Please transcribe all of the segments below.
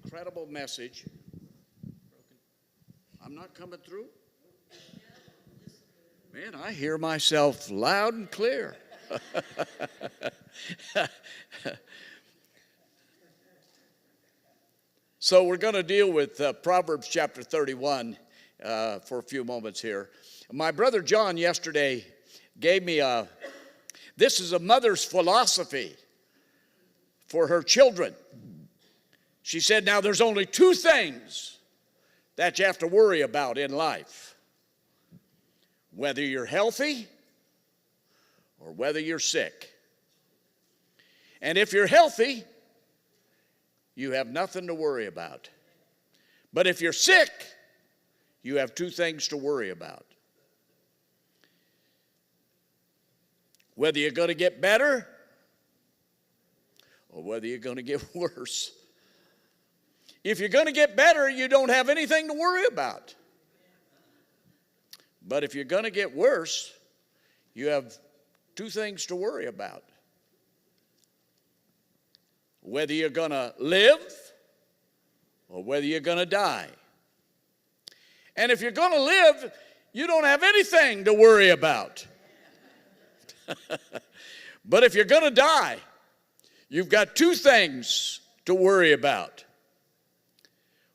incredible message. I'm not coming through? Man, I hear myself loud and clear. So we're going to deal with Proverbs chapter 31 for a few moments here. My brother John yesterday gave me this is a mother's philosophy for her children. She said, now there's only two things that you have to worry about in life. Whether you're healthy or whether you're sick. And if you're healthy, you have nothing to worry about. But if you're sick, you have two things to worry about. Whether you're going to get better or whether you're going to get worse. If you're going to get better, you don't have anything to worry about. But if you're going to get worse, you have two things to worry about. Whether you're going to live or whether you're going to die. And if you're going to live, you don't have anything to worry about. But if you're going to die, you've got two things to worry about.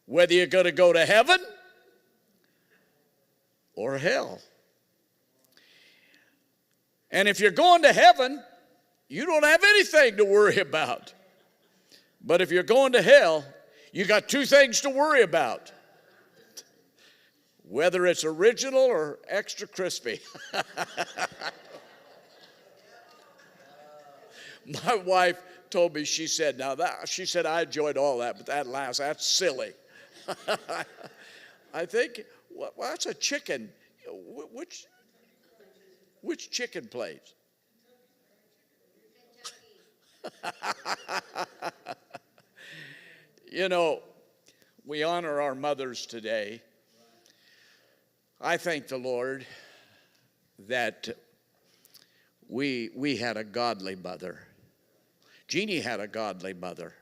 Whether you're going to go to heaven or hell. And if you're going to heaven, you don't have anything to worry about. But if you're going to hell, you got two things to worry about. Whether it's original or extra crispy. My wife told me, she said, I enjoyed all that, but that's silly. I think, well, that's a chicken. Which chicken place? You know, we honor our mothers today. I thank the Lord that we had a godly mother. Jeannie had a godly mother.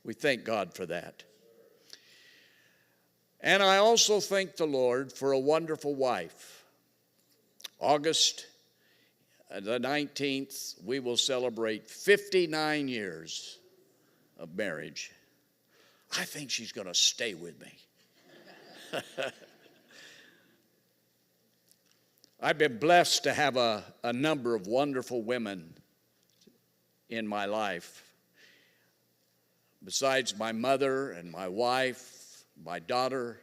We thank God for that. And I also thank the Lord for a wonderful wife. August the 19th, we will celebrate 59 years of marriage. I think she's going to stay with me. I've been blessed to have a number of wonderful women in my life. Besides my mother and my wife, my daughter,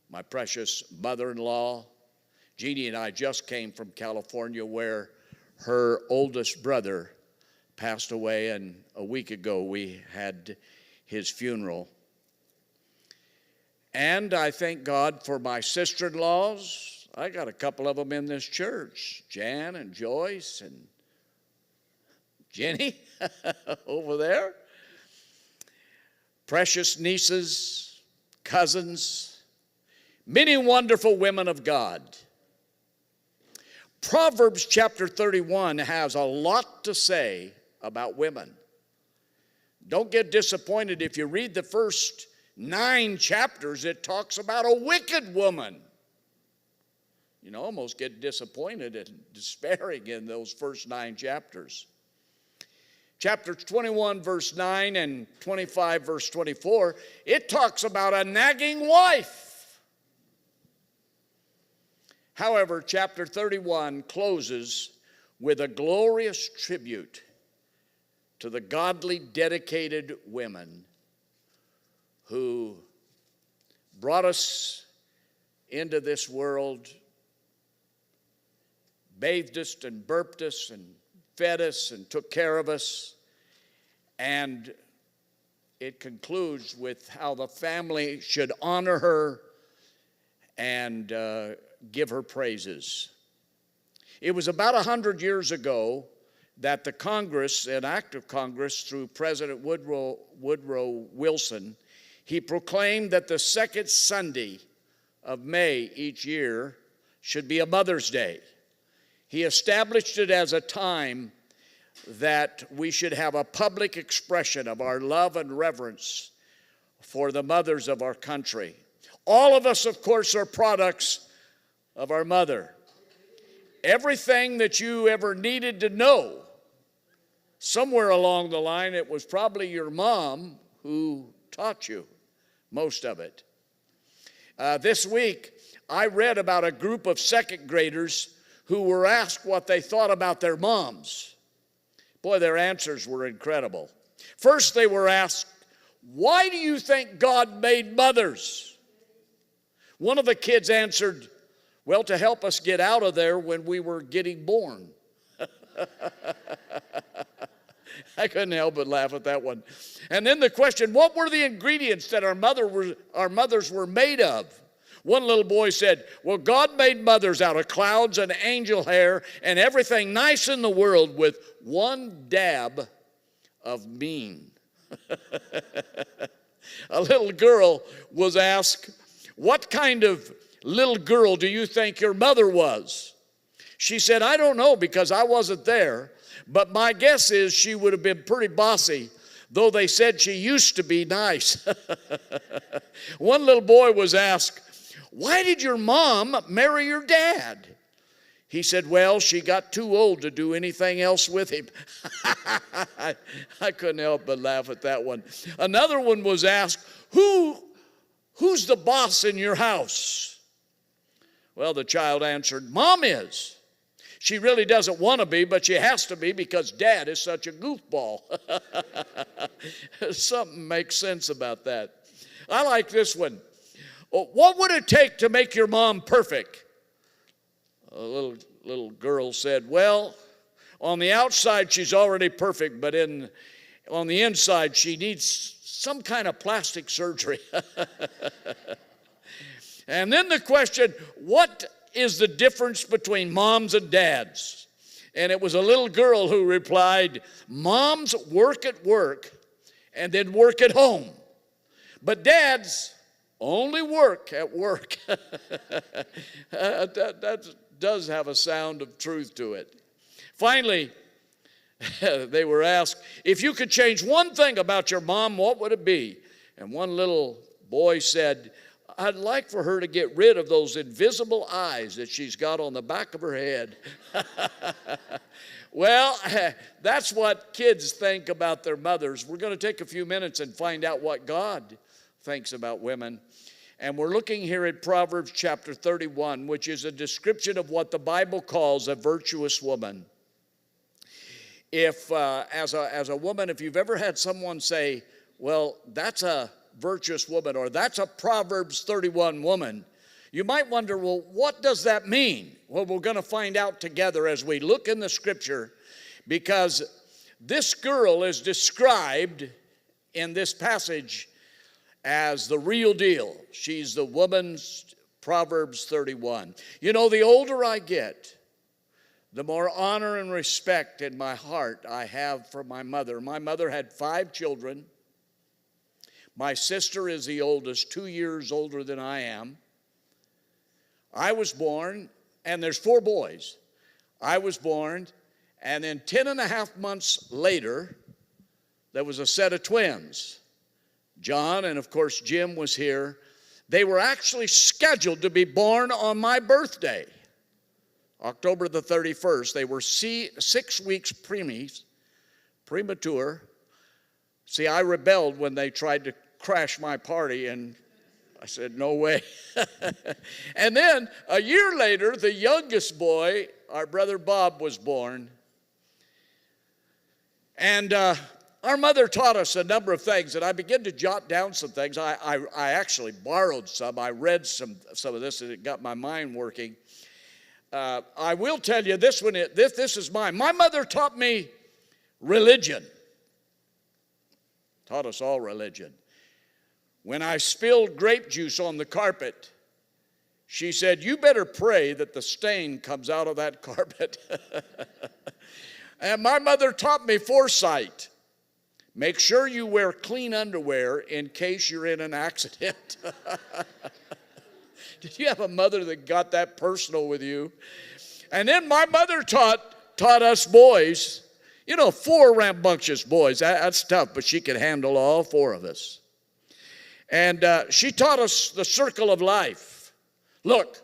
my precious mother-in-law. Jeannie and I just came from California where her oldest brother passed away, and a week ago we had his funeral. And I thank God for my sister-in-laws. I got a couple of them in this church, Jan and Joyce and Jenny over there. Precious nieces, cousins, many wonderful women of God. Proverbs chapter 31 has a lot to say about women. Don't get disappointed if you read the first 9 chapters, it talks about a wicked woman. You know, almost get disappointed and despairing in those first 9 chapters. Chapter 21, verse 9 and 25, verse 24, it talks about a nagging wife. However, chapter 31 closes with a glorious tribute to the godly, dedicated women who brought us into this world, bathed us and burped us and fed us and took care of us. And it concludes with how the family should honor her and give her praises. It was about 100 years ago that the Congress, an act of Congress through President Woodrow Wilson, he proclaimed that the second Sunday of May each year should be a Mother's Day. He established it as a time that we should have a public expression of our love and reverence for the mothers of our country. All of us, of course, are products of our mother. Everything that you ever needed to know, somewhere along the line, it was probably your mom who taught you most of it. This week, I read about a group of second graders who were asked what they thought about their moms. Boy, their answers were incredible. First, they were asked, "Why do you think God made mothers?" One of the kids answered, "Well, to help us get out of there when we were getting born." I couldn't help but laugh at that one. And then the question, what were the ingredients that our mothers were made of? One little boy said, "Well, God made mothers out of clouds and angel hair and everything nice in the world with one dab of mean." A little girl was asked, "What kind of little girl do you think your mother was?" She said, "I don't know because I wasn't there, but my guess is she would have been pretty bossy, though they said she used to be nice." One little boy was asked, "Why did your mom marry your dad?" He said, "Well, she got too old to do anything else with him." I couldn't help but laugh at that one. Another one was asked, Who's the boss in your house?" Well, the child answered, "Mom is. She really doesn't want to be, but she has to be because Dad is such a goofball." Something makes sense about that. I like this one. "What would it take to make your mom perfect?" A little girl said, "Well, on the outside she's already perfect, but on the inside she needs some kind of plastic surgery." And then the question, what is the difference between moms and dads? And it was a little girl who replied, "Moms work at work and then work at home, but dads only work at work." That does have a sound of truth to it. Finally, they were asked, "If you could change one thing about your mom, what would it be?" And one little boy said, "I'd like for her to get rid of those invisible eyes that she's got on the back of her head." Well, that's what kids think about their mothers. We're going to take a few minutes and find out what God thinks about women. And we're looking here at Proverbs chapter 31, which is a description of what the Bible calls a virtuous woman. If, as a woman, if you've ever had someone say, "Well, that's a virtuous woman," or "That's a Proverbs 31 woman," you might wonder, well, what does that mean? Well, we're going to find out together as we look in the scripture, because this girl is described in this passage as the real deal. She's the woman's Proverbs 31. You know, the older I get, the more honor and respect in my heart I have for my mother. My mother had 5 children. My sister is the oldest, 2 years older than I am. I was born, and there's 4 boys. I was born, and then 10 and a half months later, there was a set of twins. John, and of course Jim was here. They were actually scheduled to be born on my birthday, October the 31st. They were 6 weeks premature. See, I rebelled when they tried to crash my party, and I said, "No way." And then a year later, the youngest boy, our brother Bob, was born. And our mother taught us a number of things, and I began to jot down some things. I actually borrowed some. I read some of this, and it got my mind working. I will tell you this one. This is mine. My mother taught me religion. Taught us all religion. When I spilled grape juice on the carpet, she said, "You better pray that the stain comes out of that carpet." And my mother taught me foresight. Make sure you wear clean underwear in case you're in an accident. Did you have a mother that got that personal with you? And then my mother taught us boys, 4 rambunctious boys. That's tough, but she could handle all 4 of us. And she taught us the circle of life. Look,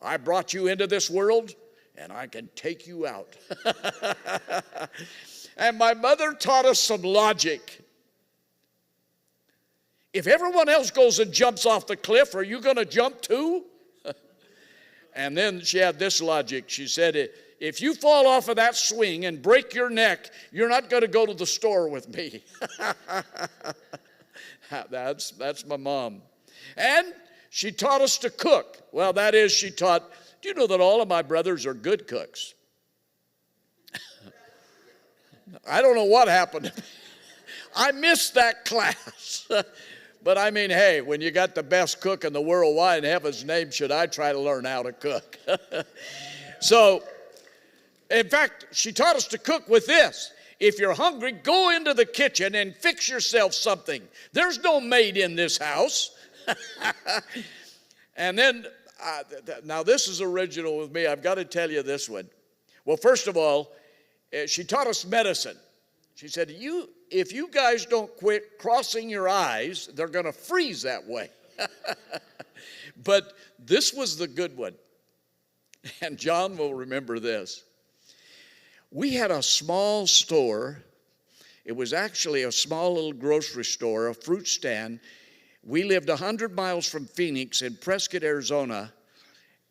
I brought you into this world, and I can take you out. And my mother taught us some logic. If everyone else goes and jumps off the cliff, are you going to jump too? And then she had this logic. She said, if you fall off of that swing and break your neck, you're not going to go to the store with me. That's my mom. And she taught us to cook. Well, that is, she taught, do you know that all of my brothers are good cooks? I don't know what happened to me. I missed that class. But I mean, hey, when you got the best cook in the world, why in heaven's name should I try to learn how to cook? So, in fact, she taught us to cook with this. If you're hungry, go into the kitchen and fix yourself something. There's no maid in this house. And then, now this is original with me. I've got to tell you this one. Well, first of all, she taught us medicine. She said, if you guys don't quit crossing your eyes, they're going to freeze that way. But this was the good one. And John will remember this. We had a small store. It was actually a small little grocery store, a fruit stand. We lived 100 miles from Phoenix in Prescott, Arizona.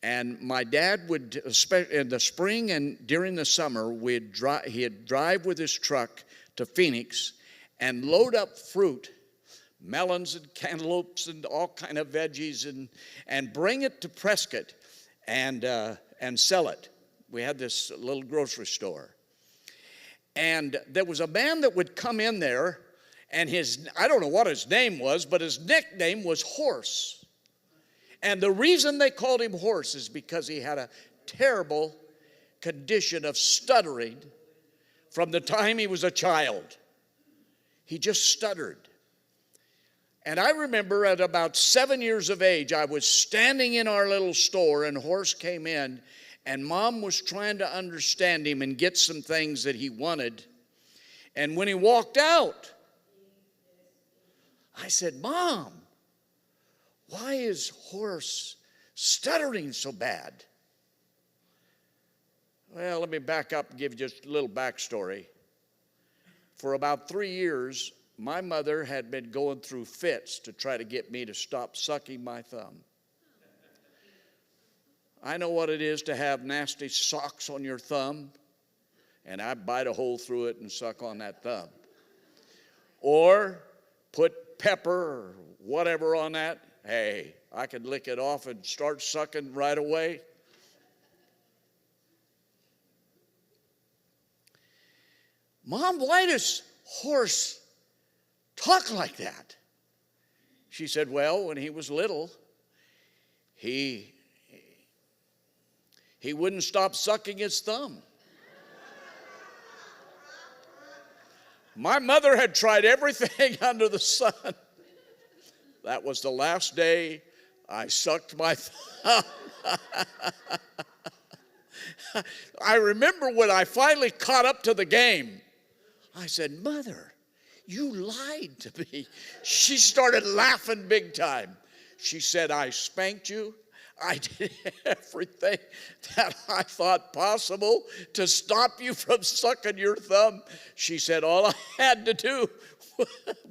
And my dad would, in the spring and during the summer, he'd drive with his truck to Phoenix and load up fruit, melons and cantaloupes and all kind of veggies, and bring it to Prescott and sell it. We had this little grocery store. And there was a man that would come in there, and I don't know what his name was, but his nickname was Horse. And the reason they called him Horse is because he had a terrible condition of stuttering from the time he was a child. He just stuttered. And I remember at about 7 years of age, I was standing in our little store, and Horse came in, and Mom was trying to understand him and get some things that he wanted. And when he walked out, I said, Mom, why is Horse stuttering so bad? Well, let me back up and give you just a little backstory. For about 3 years, my mother had been going through fits to try to get me to stop sucking my thumb. I know what it is to have nasty socks on your thumb, and I bite a hole through it and suck on that thumb. Or put pepper or whatever on that. Hey, I could lick it off and start sucking right away. Mom, why does Horse talk like that? She said, well, when he was little, he wouldn't stop sucking his thumb. My mother had tried everything under the sun. That was the last day I sucked my thumb. I remember when I finally caught up to the game, I said, Mother, you lied to me. She started laughing big time. She said, I spanked you. I did everything that I thought possible to stop you from sucking your thumb. She said, all I had to do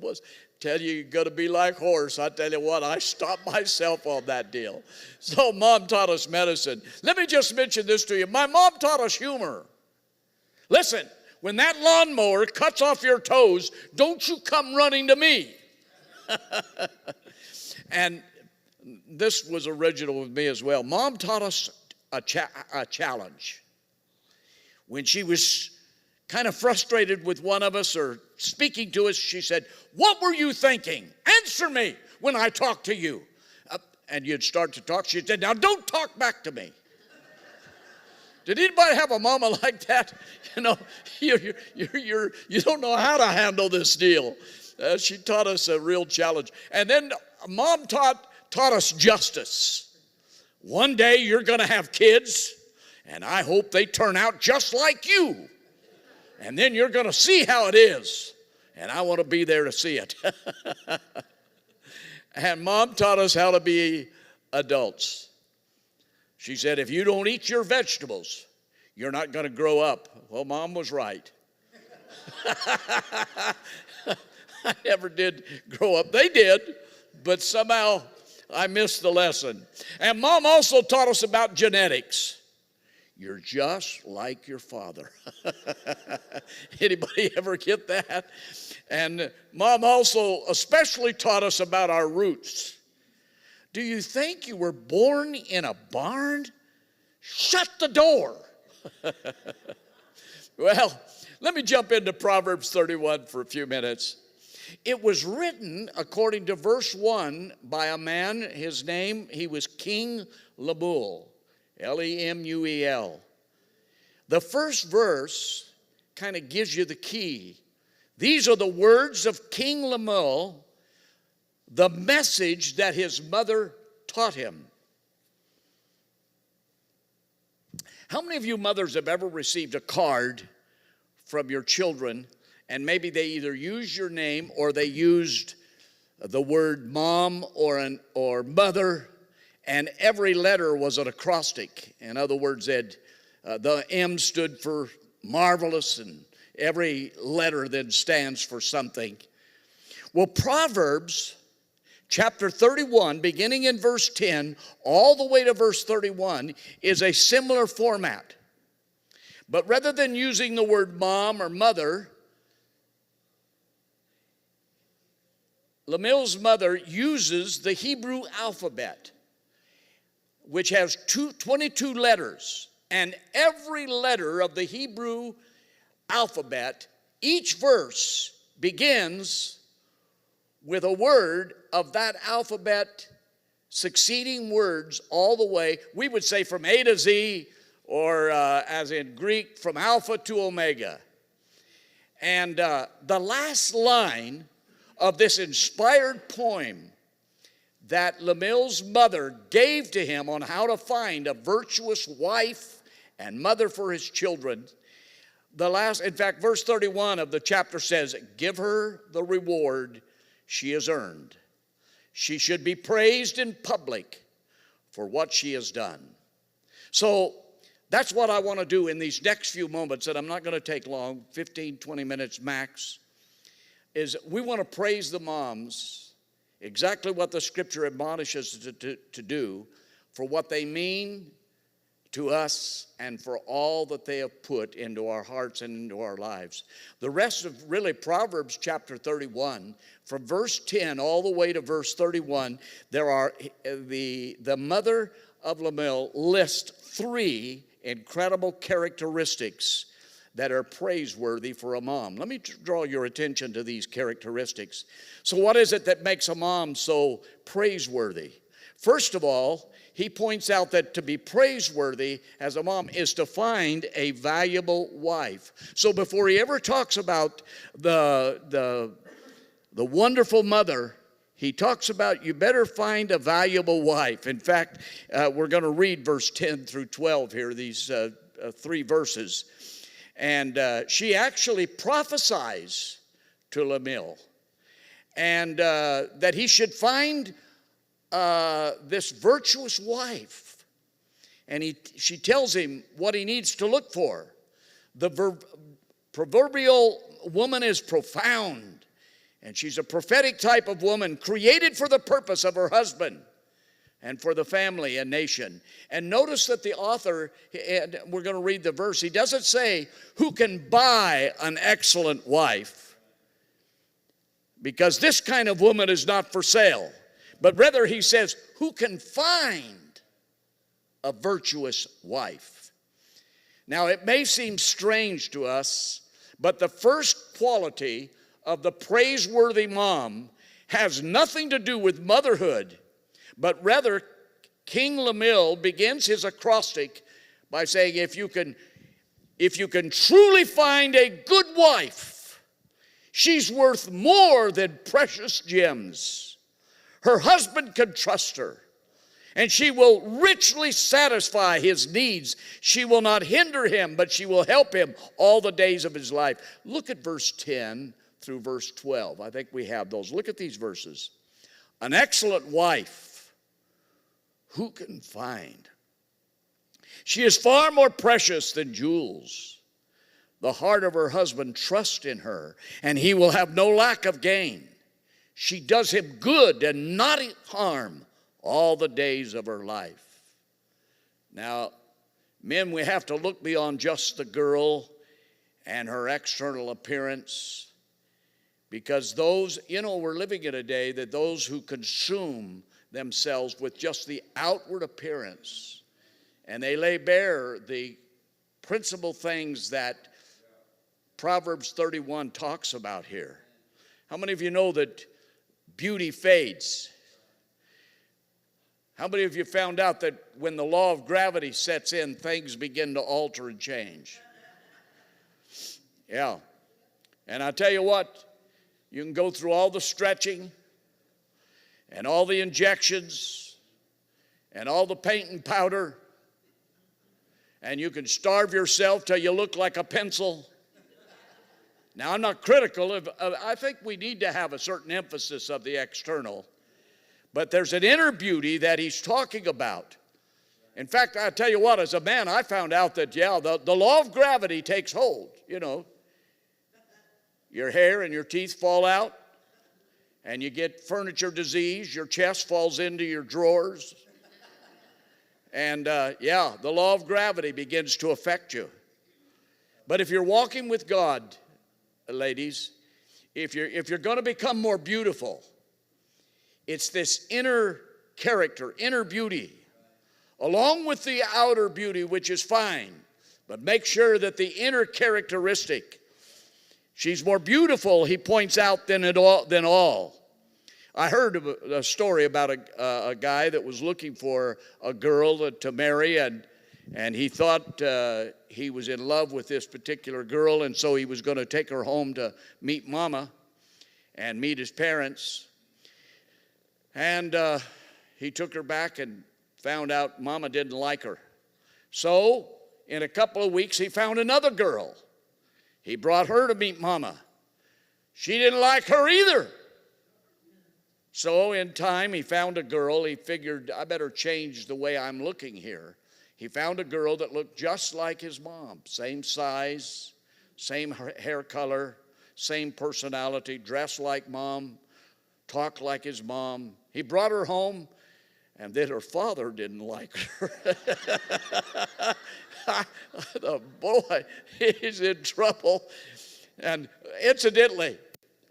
was tell you you're going to be like Horse. I tell you what, I stopped myself on that deal. So Mom taught us medicine. Let me just mention this to you. My mom taught us humor. Listen, when that lawnmower cuts off your toes, don't you come running to me. And this was original with me as well. Mom taught us a challenge. When she was kind of frustrated with one of us or speaking to us, she said, what were you thinking? Answer me when I talk to you. And you'd start to talk. She said, now don't talk back to me. Did anybody have a mama like that? You know, you don't know how to handle this deal. She taught us a real challenge. And then Mom taught us justice. One day you're going to have kids, and I hope they turn out just like you. And then you're going to see how it is, and I want to be there to see it. And Mom taught us how to be adults. She said, if you don't eat your vegetables, you're not going to grow up. Well, Mom was right. I never did grow up. They did, but somehow I missed the lesson. And Mom also taught us about genetics. You're just like your father. Anybody ever get that? And Mom also especially taught us about our roots. Do you think you were born in a barn? Shut the door. Well, let me jump into Proverbs 31 for a few minutes. It was written, according to verse 1, by a man, his name, he was King Lemuel, Lemuel. The first verse kind of gives you the key. These are the words of King Lemuel, the message that his mother taught him. How many of you mothers have ever received a card from your children, and maybe they either used your name or they used the word mom or mother, and every letter was an acrostic? In other words, the M stood for marvelous, and every letter then stands for something. Well, Proverbs chapter 31, beginning in verse 10, all the way to verse 31, is a similar format. But rather than using the word mom or mother, Lemuel's mother uses the Hebrew alphabet, which has 22 letters. And every letter of the Hebrew alphabet, each verse begins with a word of that alphabet, succeeding words all the way. We would say from A to Z, or as in Greek, from Alpha to Omega. And the last line of this inspired poem that Lemuel's mother gave to him on how to find a virtuous wife and mother for his children, in fact, verse 31 of the chapter says, give her the reward she has earned. She should be praised in public for what she has done. So that's what I want to do in these next few moments, and I'm not going to take long, 15, 20 minutes max, is we want to praise the moms, exactly what the scripture admonishes to do, for what they mean to us and for all that they have put into our hearts and into our lives. The rest of really Proverbs chapter 31, from verse 10 all the way to verse 31, there are the mother of Lemuel lists 3 incredible characteristics that are praiseworthy for a mom. Let me draw your attention to these characteristics. So what is it that makes a mom so praiseworthy? First of all, he points out that to be praiseworthy as a mom is to find a valuable wife. So before he ever talks about the wonderful mother, he talks about you better find a valuable wife. In fact, we're going to read verse 10 through 12 here, these 3 verses. And she actually prophesies to Lemuel, and that he should find this virtuous wife. And she tells him what he needs to look for. The proverbial woman is profound, and she's a prophetic type of woman created for the purpose of her husband and for the family and nation. And notice that the author, and we're going to read the verse, he doesn't say who can buy an excellent wife, because this kind of woman is not for sale. But rather he says, who can find a virtuous wife? Now it may seem strange to us, but the first quality of the praiseworthy mom has nothing to do with motherhood, but rather King Lemuel begins his acrostic by saying, if you can truly find a good wife, she's worth more than precious gems. Her husband can trust her, and she will richly satisfy his needs. She will not hinder him, but she will help him all the days of his life. Look at verse 10 through verse 12. I think we have those. Look at these verses. An excellent wife, who can find? She is far more precious than jewels. The heart of her husband trusts in her, and he will have no lack of gain. She does him good and not harm all the days of her life. Now, men, we have to look beyond just the girl and her external appearance, because those, we're living in a day that those who consume themselves with just the outward appearance, and they lay bare the principal things that Proverbs 31 talks about here. How many of you know that beauty fades? How many of you found out that when the law of gravity sets in, things begin to alter and change? Yeah. And I tell you what, you can go through all the stretching and all the injections and all the paint and powder, and you can starve yourself till you look like a pencil. Now, I'm not critical of, I think we need to have a certain emphasis of the external, but there's an inner beauty that he's talking about. In fact, I tell you what, as a man, I found out that, the law of gravity takes hold, Your hair and your teeth fall out, and you get furniture disease, your chest falls into your drawers, and the law of gravity begins to affect you. But if you're walking with God, ladies, if you're going to become more beautiful, it's this inner character, inner beauty, along with the outer beauty, which is fine, but make sure that the inner characteristic, she's more beautiful, he points out, than all. I heard a story about a guy that was looking for a girl to marry, and he thought he was in love with this particular girl, and so he was going to take her home to meet Mama and meet his parents. And he took her back and found out Mama didn't like her. So in a couple of weeks, he found another girl. He brought her to meet Mama. She didn't like her either. So in time, he found a girl. He figured, I better change the way I'm looking here. He found a girl that looked just like his mom, same size, same hair color, same personality, dressed like Mom, talked like his mom. He brought her home, and then her father didn't like her. The boy, he's in trouble. And incidentally,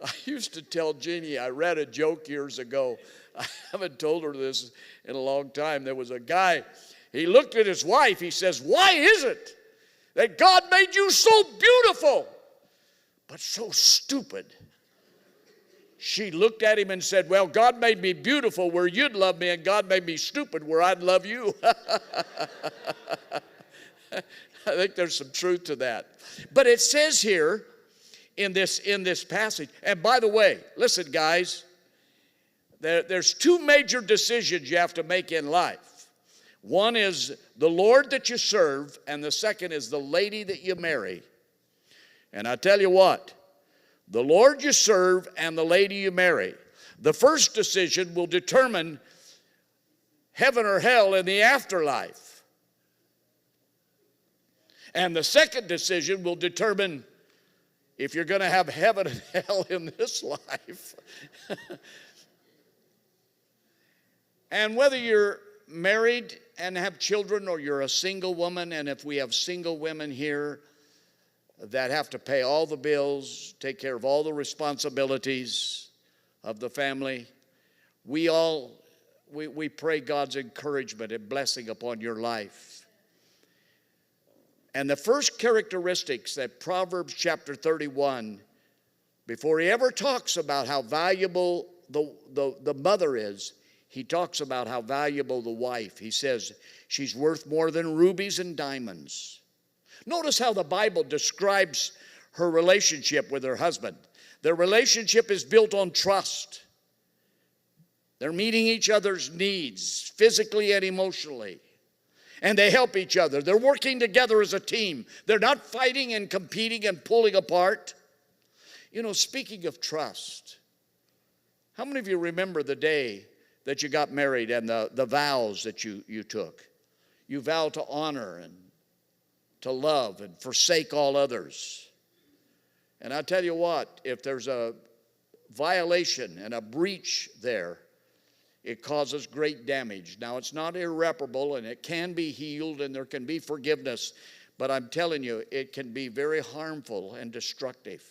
I used to tell Jeannie, I read a joke years ago. I haven't told her this in a long time. There was a guy, he looked at his wife. He says, "Why is it that God made you so beautiful, but so stupid?" She looked at him and said, "Well, God made me beautiful where you'd love me, and God made me stupid where I'd love you." I think there's some truth to that. But it says here in this passage, and by the way, listen, guys, there's two major decisions you have to make in life. One is the Lord that you serve, and the second is the lady that you marry. And I tell you what, the Lord you serve and the lady you marry, the first decision will determine heaven or hell in the afterlife. And the second decision will determine if you're going to have heaven and hell in this life. And whether you're married and have children, or you're a single woman, and if we have single women here that have to pay all the bills, take care of all the responsibilities of the family, we pray God's encouragement and blessing upon your life. And the first characteristics that Proverbs chapter 31, before he ever talks about how valuable the mother is, he talks about how valuable the wife. He says she's worth more than rubies and diamonds. Notice how the Bible describes her relationship with her husband. Their relationship is built on trust. They're meeting each other's needs, physically and emotionally. And they help each other. They're working together as a team. They're not fighting and competing and pulling apart. Speaking of trust, How many of you remember the day that you got married and the vows that you took? You vowed to honor and to love and forsake all others. And I tell you what, if there's a violation and a breach there, it causes great damage. Now, it's not irreparable, and it can be healed, and there can be forgiveness. But I'm telling you, it can be very harmful and destructive.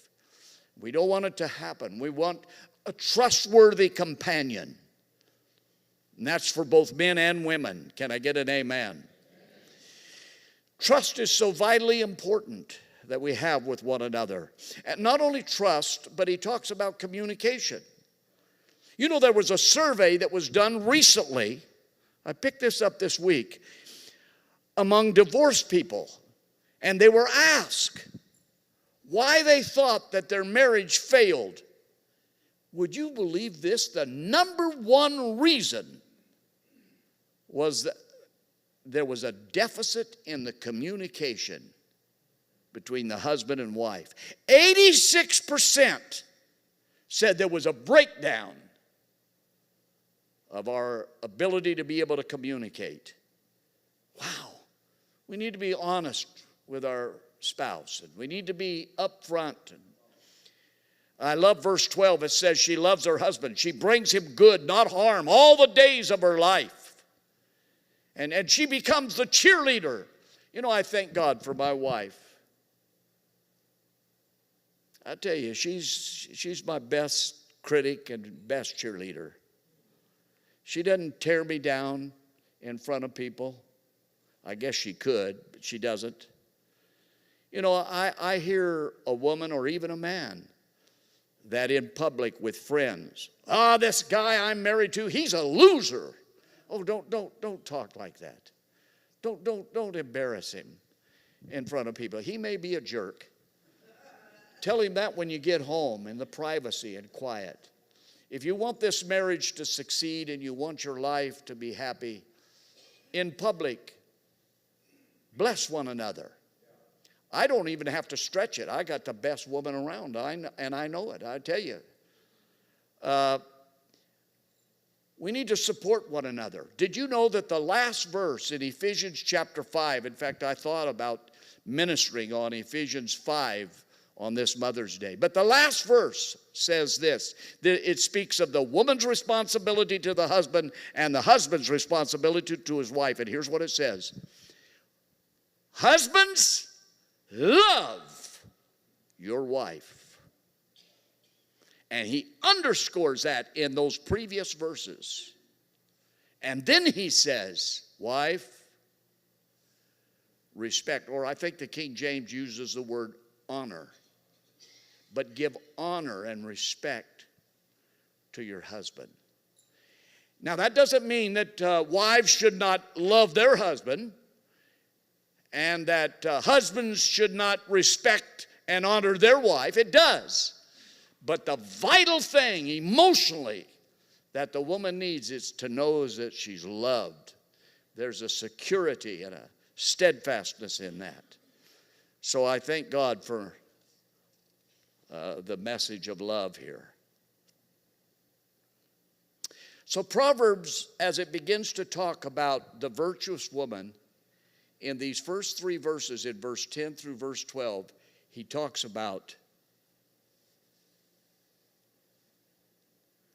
We don't want it to happen. We want a trustworthy companion. And that's for both men and women. Can I get an amen? Trust is so vitally important that we have with one another. And not only trust, but he talks about communication. You know, there was a survey that was done recently, I picked this up this week, among divorced people. And they were asked why they thought that their marriage failed. Would you believe this? The number one reason was that there was a deficit in the communication between the husband and wife. 86% said there was a breakdown of our ability to be able to communicate. Wow. We need to be honest with our spouse, and we need to be upfront. I love verse 12. It says she loves her husband. She brings him good, not harm, all the days of her life. And she becomes the cheerleader. You know, I thank God for my wife. I tell you, she's my best critic and best cheerleader. She doesn't tear me down in front of people. I guess she could, but she doesn't. You know, I hear a woman or even a man that in public with friends, this guy I'm married to, he's a loser. Oh, don't talk like that. Don't embarrass him in front of people. He may be a jerk. Tell him that when you get home in the privacy and quiet. If you want this marriage to succeed and you want your life to be happy, in public, bless one another. I don't even have to stretch it. I got the best woman around, and I know it. I tell you. We need to support one another. Did you know that the last verse in Ephesians chapter 5, in fact, I thought about ministering on Ephesians 5 on this Mother's Day. But the last verse says this. It speaks of the woman's responsibility to the husband and the husband's responsibility to his wife. And here's what it says. Husbands, love your wife. And he underscores that in those previous verses. And then he says, wife, respect. Or I think the King James uses the word honor. But give honor and respect to your husband. Now that doesn't mean that wives should not love their husband. And that husbands should not respect and honor their wife. It does. But the vital thing emotionally that the woman needs is to know is that she's loved. There's a security and a steadfastness in that. So I thank God for the message of love here. So Proverbs, as it begins to talk about the virtuous woman, in these first three verses, in verse 10 through verse 12, he talks about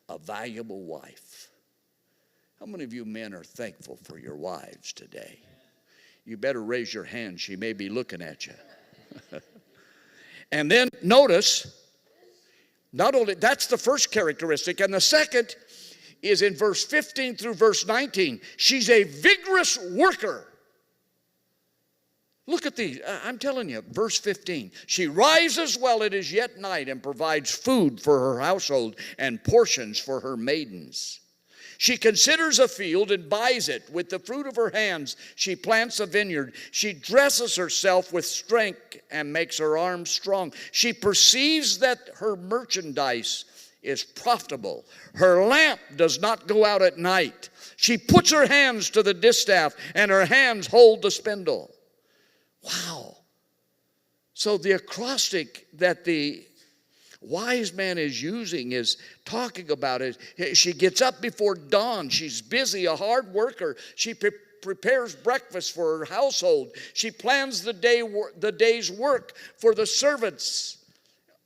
a valuable wife. How many of you men are thankful for your wives today? You better raise your hand. She may be looking at you. And then notice, not only that's the first characteristic, and the second is in verse 15 through verse 19. She's a vigorous worker. Look at these. I'm telling you, verse 15. She rises while it is yet night and provides food for her household and portions for her maidens. She considers a field and buys it. With the fruit of her hands, she plants a vineyard. She dresses herself with strength and makes her arms strong. She perceives that her merchandise is profitable. Her lamp does not go out at night. She puts her hands to the distaff, and her hands hold the spindle. Wow. So the acrostic that the wise man is using is talking about it. She gets up before dawn. She's busy, a hard worker. She prepares breakfast for her household. She plans the day's work for the servants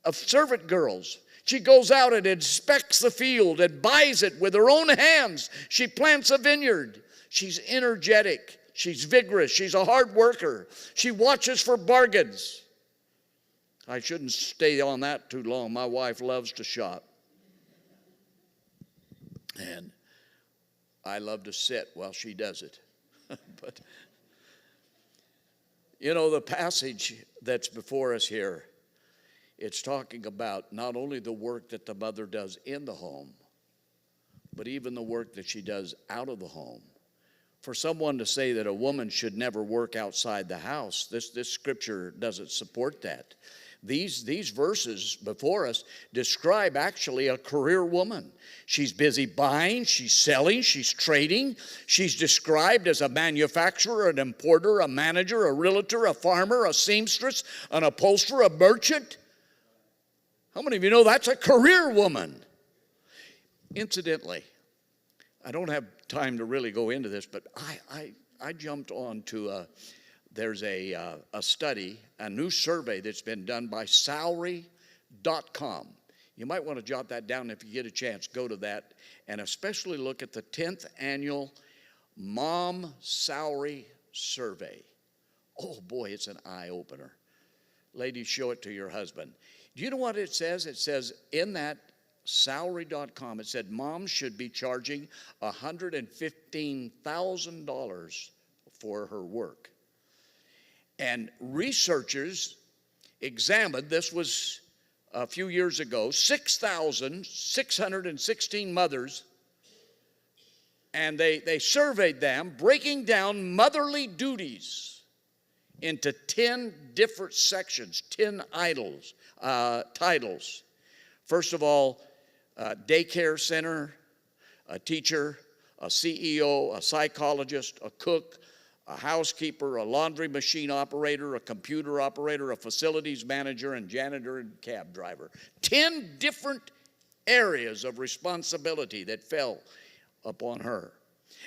of servant girls. She goes out and inspects the field and buys it with her own hands. She plants a vineyard. She's energetic. She's vigorous. She's a hard worker. She watches for bargains. I shouldn't stay on that too long. My wife loves to shop. And I love to sit while she does it. But, you know, the passage that's before us here, it's talking about not only the work that the mother does in the home, but even the work that she does out of the home. For someone to say that a woman should never work outside the house, this scripture doesn't support that. These verses before us describe actually a career woman. She's busy buying, she's selling, she's trading. She's described as a manufacturer, an importer, a manager, a realtor, a farmer, a seamstress, an upholsterer, a merchant. How many of you know that's a career woman? Incidentally, I don't have time to really go into this, but I jumped on to there's a study, a new survey that's been done by salary.com. You might want to jot that down if you get a chance. Go to that and especially look at the 10th annual Mom Salary Survey. Oh boy, it's an eye-opener. Ladies, show it to your husband. Do you know what it says? It says in that salary.com, it said moms should be charging $115,000 for her work. And researchers examined, this was a few years ago, 6,616 mothers, and they surveyed them, breaking down motherly duties into 10 different sections, 10 titles. First of all, daycare center, a teacher, a CEO, a psychologist, a cook, a housekeeper, a laundry machine operator, a computer operator, a facilities manager, and janitor and cab driver. 10 different areas of responsibility that fell upon her.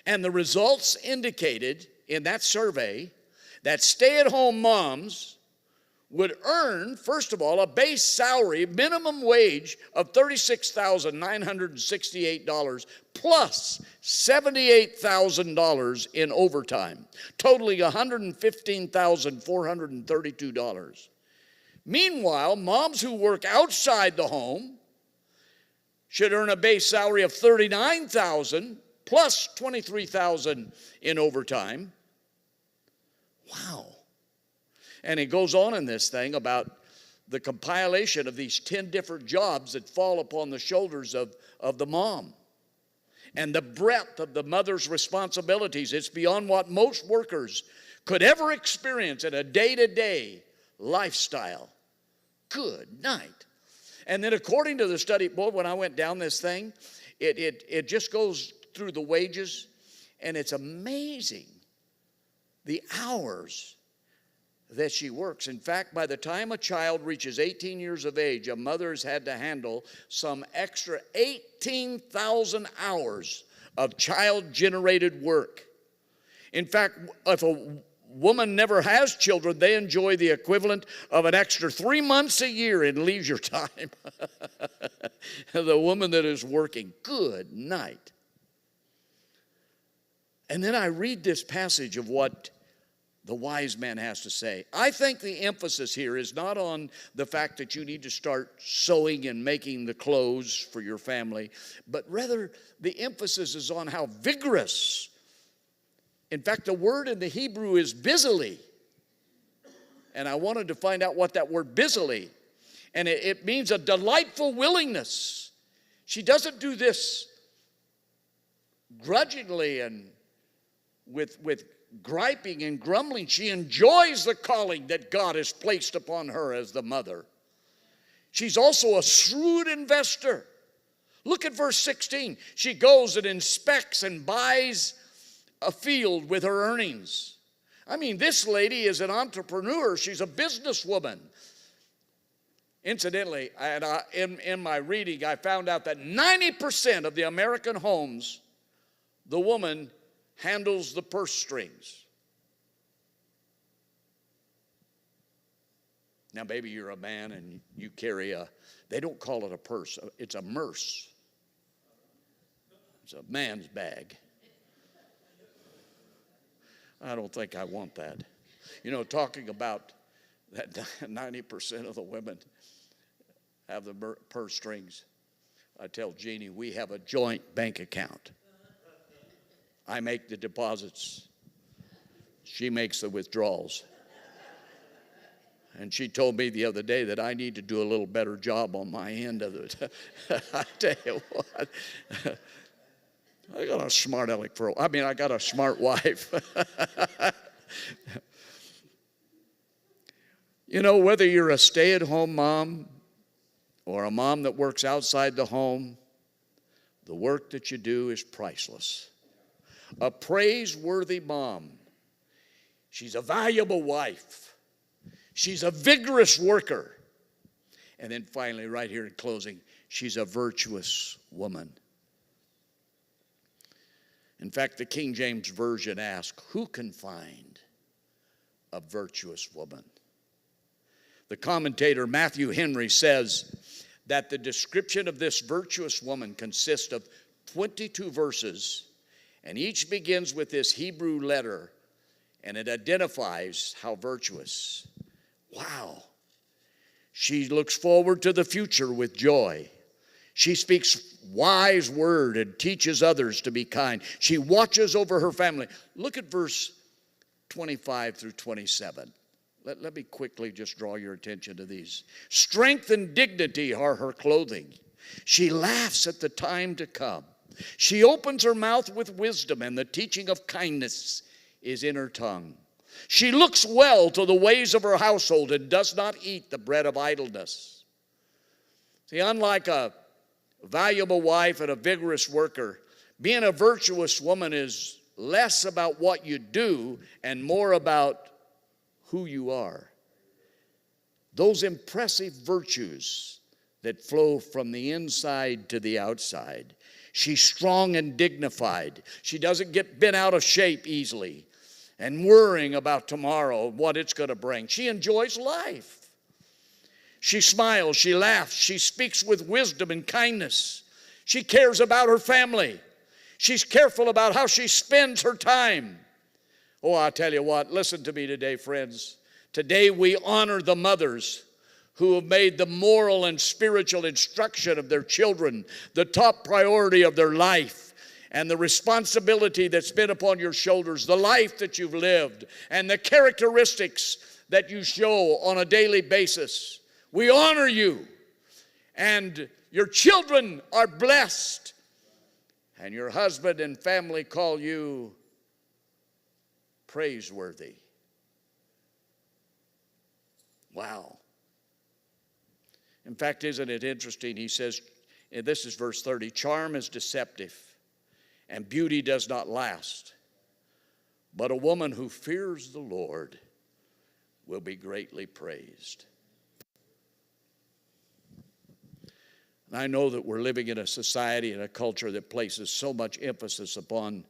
And the results indicated in that survey that stay-at-home moms would earn, first of all, a base salary, minimum wage of $36,968 plus $78,000 in overtime, totaling $115,432. Meanwhile, moms who work outside the home should earn a base salary of $39,000 plus $23,000 in overtime. Wow. And it goes on in this thing about the compilation of these 10 different jobs that fall upon the shoulders of the mom. And the breadth of the mother's responsibilities, it's beyond what most workers could ever experience in a day-to-day lifestyle. Good night. And then according to the study, boy, when I went down this thing, it just goes through the wages, and it's amazing the hours that she works. In fact, by the time a child reaches 18 years of age, a mother has had to handle some extra 18,000 hours of child-generated work. In fact, if a woman never has children, they enjoy the equivalent of an extra 3 months a year in leisure time. The woman that is working. Good night. And then I read this passage of what the wise man has to say. I think the emphasis here is not on the fact that you need to start sewing and making the clothes for your family, but rather the emphasis is on how vigorous. In fact, the word in the Hebrew is busily. And I wanted to find out what that word busily, and it means a delightful willingness. She doesn't do this grudgingly and with griping and grumbling. She enjoys the calling that God has placed upon her as the mother. She's also a shrewd investor. Look at verse 16. She goes and inspects and buys a field with her earnings. I mean, this lady is an entrepreneur. She's a businesswoman. Incidentally, in my reading, I found out that 90% of the American homes, the woman handles the purse strings. Now, maybe you're a man and you carry they don't call it a purse, it's a merce. It's a man's bag. I don't think I want that. You know, talking about that 90% of the women have the purse strings. I tell Jeannie, we have a joint bank account. I make the deposits. She makes the withdrawals. And she told me the other day that I need to do a little better job on my end of it. I tell you what, I got a smart aleck I got a smart wife. You know, whether you're a stay-at-home mom or a mom that works outside the home, the work that you do is priceless. A praiseworthy mom. She's a valuable wife. She's a vigorous worker. And then finally, right here in closing, she's a virtuous woman. In fact, the King James Version asks, who can find a virtuous woman? The commentator Matthew Henry says that the description of this virtuous woman consists of 22 verses, and each begins with this Hebrew letter, and it identifies how virtuous. Wow. She looks forward to the future with joy. She speaks wise word and teaches others to be kind. She watches over her family. Look at verse 25 through 27. Let me quickly just draw your attention to these. Strength and dignity are her clothing. She laughs at the time to come. She opens her mouth with wisdom, and the teaching of kindness is in her tongue. She looks well to the ways of her household and does not eat the bread of idleness. See, unlike a valuable wife and a vigorous worker, being a virtuous woman is less about what you do and more about who you are. Those impressive virtues that flow from the inside to the outside. She's strong and dignified. She doesn't get bent out of shape easily and worrying about tomorrow, what it's going to bring. She enjoys life. She smiles, she laughs, she speaks with wisdom and kindness. She cares about her family. She's careful about how she spends her time. Oh, I'll tell you what, listen to me today, friends. Today we honor the mothers who have made the moral and spiritual instruction of their children the top priority of their life, and the responsibility that's been upon your shoulders, the life that you've lived, and the characteristics that you show on a daily basis. We honor you, and your children are blessed, and your husband and family call you praiseworthy. Wow. In fact, isn't it interesting? He says, and this is verse 30, charm is deceptive and beauty does not last, but a woman who fears the Lord will be greatly praised. And I know that we're living in a society and a culture that places so much emphasis upon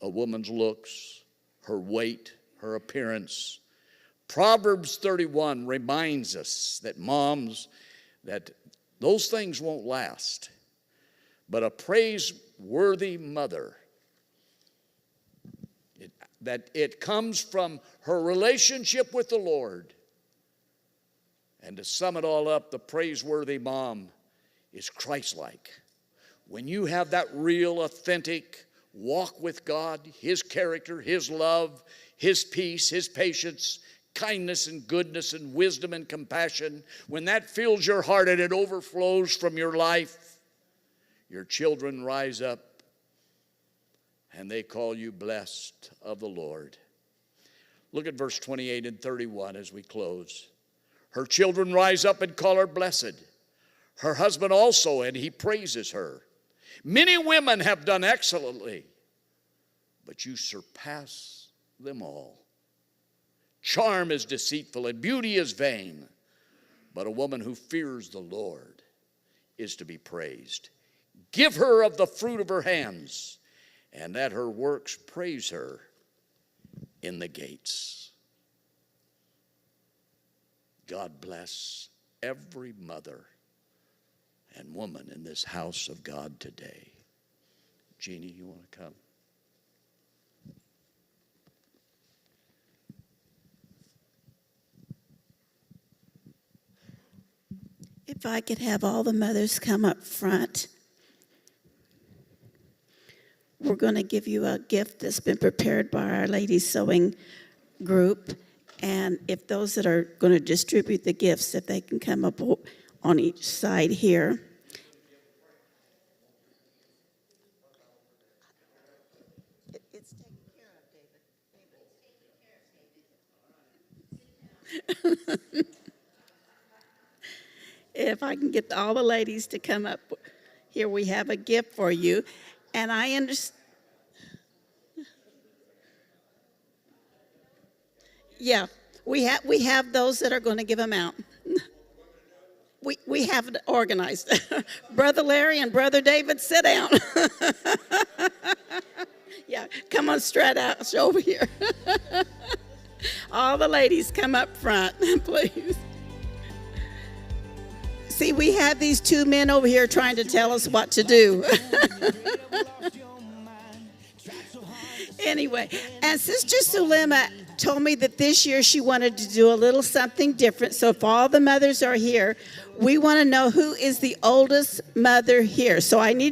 a woman's looks, her weight, her appearance. Proverbs 31 reminds us that moms, that those things won't last. But a praiseworthy mother, that it comes from her relationship with the Lord. And to sum it all up, the praiseworthy mom is Christ-like. When you have that real, authentic walk with God, His character, His love, His peace, His patience, kindness and goodness and wisdom and compassion, when that fills your heart and it overflows from your life, your children rise up and they call you blessed of the Lord. Look at verse 28 and 31 as we close. Her children rise up and call her blessed. Her husband also, and he praises her. Many women have done excellently, but you surpass them all. Charm is deceitful and beauty is vain, but a woman who fears the Lord is to be praised. Give her of the fruit of her hands, and that her works praise her in the gates. God bless every mother and woman in this house of God today. Jeannie, you want to come? If I could have all the mothers come up front. We're going to give you a gift that's been prepared by our ladies sewing group. And if those that are going to distribute the gifts, if they can come up on each side here. It's taken care of, David. If I can get all the ladies to come up here, we have a gift for you. And I understand. Yeah, we have those that are going to give them out. We have it organized. Brother Larry and Brother David, sit down. Yeah, come on, straight out over here. All the ladies, come up front, please. See, we have these two men over here trying to tell us what to do. Anyway, and Sister Sulema told me that this year she wanted to do a little something different. So if all the mothers are here, we want to know who is the oldest mother here. So I need